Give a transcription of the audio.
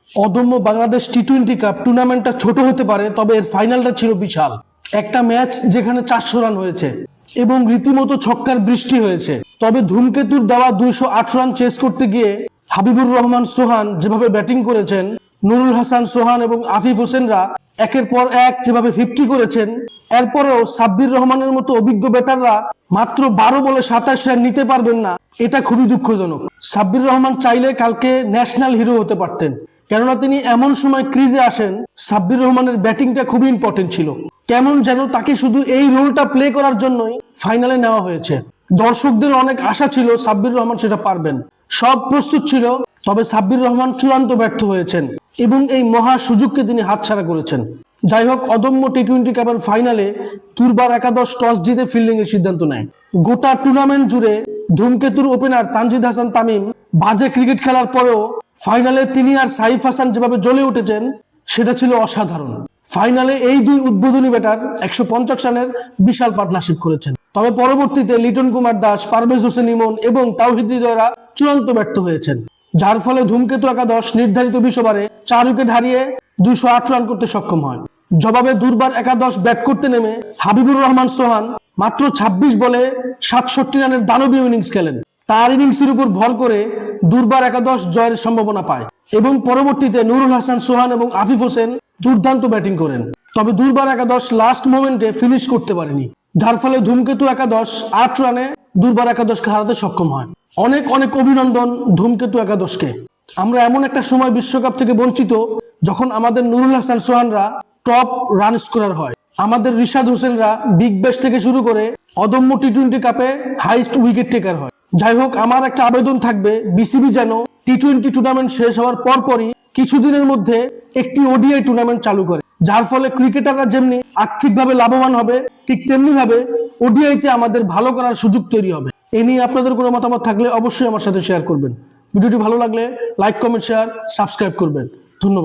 অদম্য বাংলাদেশ টি-20 কাপ টুর্নামেন্টটা ছোট হতে পারে, তবে এর ফাইনালটা ছিল বিশাল একটা ম্যাচ, যেখানে 400 রান হয়েছে এবং রীতিমতো ছক্কার বৃষ্টি হয়েছে। তবে ধূমকেতুর দেওয়া 208 রান চেস করতে গিয়ে হাবিবুর রহমান সোহান যেভাবে ব্যাটিং করেছেন, নুরুল হাসান সোহান এবং আফিফ হোসেনরা একের পর এক যেভাবে 50 করেছেন, এরপরেও সাব্বির রহমানের মতো অভিজ্ঞ ব্যাটাররা মাত্র 12 বলে 27 রান নিতে পারবেন না, এটা খুবই দুঃখজনক। সাব্বির রহমান চাইলে কালকে ন্যাশনাল হিরো হতে পারতেন, কেননা তিনি এমন সময় ক্রিজে আসেন। সাব্বির রহমানের ব্যাটিংটা খুবই ইম্পর্টেন্ট ছিল, কেমন যেন তাকে শুধু এই রোলটা প্লে করার জন্যই ফাইনালে নেওয়া হয়েছে। দর্শকদের অনেক আশা ছিল সাব্বির রহমান সেটা পারবেন, সব প্রস্তুত ছিল, তবে সাব্বির রহমান চূড়ান্ত ব্যর্থ হয়েছেন এবং এই মহা সুযোগকে তিনি হাতছাড়া করেছেন। যাই হোক, অদম্য টি-20 কাপের ফাইনালে তুরবার একাদশ টস জিতে ফিল্ডিং এর সিদ্ধান্ত নেয়। গোটা টুর্নামেন্ট জুড়ে ধূমকেতুর ওপেনার তানজিদ হাসান তামিম বাজে ক্রিকেট খেলার পরেও ফাইনালে তিনি আর সাইফ হাসান যেভাবে জ্বলে উঠেছেন, সেটা ছিল অসাধারণ। ফাইনালে এই দুই উদ্বোধনী ব্যাটার 150 রানের বিশাল পার্টনারশিপ করেছেন। তবে পরবর্তীতে লিটন কুমার দাস, পারভেজ হোসেন ইমন এবং তাওহিদ হৃদয়রা চূড়ান্ত ব্যর্থ হয়েছেন, যার ফলে ধূমকেতু একাদশ নির্ধারিত 20 ওভারে 4 উইকেট হারিয়ে 208 রান করতে সক্ষম হয়। জবাবে দুর্বার একাদশ ব্যাট করতে নেমে হাবিবুর রহমান সোহান মাত্র 26 বলে 67 রানের দানবীয় ইনিংস খেলেন। তার ইনিংসের উপর ভর করে দুর্বার একাদশ জয়ের সম্ভাবনা পায় এবং পরবর্তীতে নুরুল হাসান সোহান এবং আফিফ হোসেন দুর্দান্ত ব্যাটিং করেন। তবে দুর্বার একাদশ লাস্ট মোমেন্টে ফিনিশ করতে পারেনি, যার ফলে ধূমকেতু একাদশ 8 রানে দুর্বার একাদশকে হারাতে সক্ষম হয়। অনেক অনেক অভিনন্দন ধূমকেতু একাদশকে। আমরা এমন একটা সময় বিশ্বকাপ থেকে বঞ্চিত, যখন আমাদের নুরুল হাসান সোহানরা টপ রান স্কোরার হয়, আমাদের রিশাদ হোসেনরা বিগ ব্যাশ থেকে শুরু করে অদম্য টি-20 কাপে হাইস্ট উইকেট টেকার হয়। যাই হোক, আমার একটা আবেদন থাকবে, বিসিবি যেন টি-20 টুর্নামেন্ট শেষ হওয়ার পরপরই কিছুদিনের মধ্যে একটি ওডিআই টুর্নামেন্ট চালু করে, যার ফলে ক্রিকেটাররা যেমনি আর্থিকভাবে লাভবান হবে, ঠিক তেমনি ভাবে ওডিআইতে আমাদের ভালো করার সুযোগ তৈরি হবে। এ নিয়ে আপনাদের কোনো মতামত থাকলে অবশ্যই আমার সাথে শেয়ার করবেন। ভিডিওটি ভালো লাগলে লাইক, কমেন্ট, শেয়ার, সাবস্ক্রাইব করবেন। ধন্যবাদ।